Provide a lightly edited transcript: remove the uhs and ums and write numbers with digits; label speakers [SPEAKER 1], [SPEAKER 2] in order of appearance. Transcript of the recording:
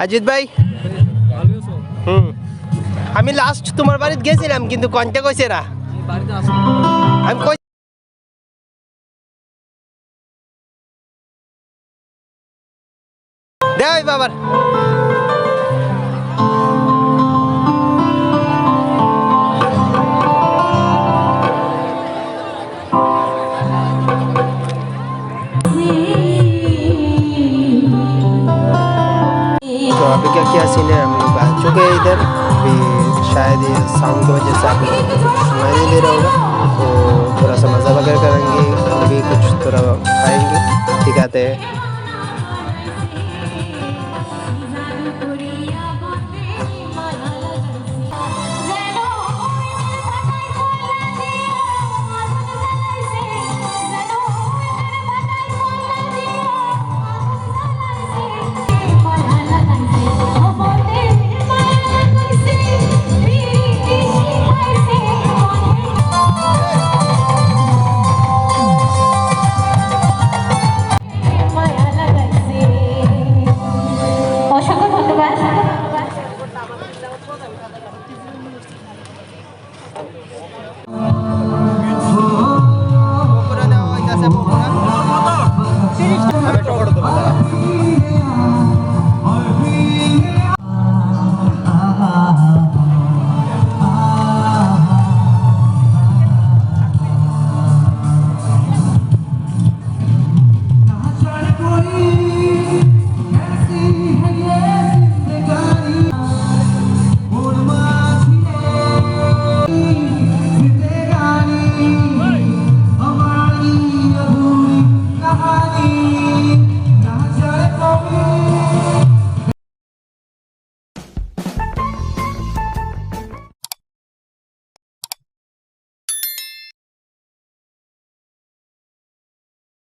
[SPEAKER 1] अजित भाई আমি লাস্ট তোমার বাড়িতে গেছিলাম কিন্তু কন্ট্যাক্ট হইছে না আমি কই দেই বাবার तो अभी क्या सीन है, हम लोग आ चुके हैं इधर। अभी शायद ये साउंड की वजह से आप लोगों को कुछ सुनाई नहीं दे रहा होगा, तो थोड़ा सा मज़ा वगैरह करेंगे, हम भी कुछ थोड़ा खाएंगे, ठीक आते हैं।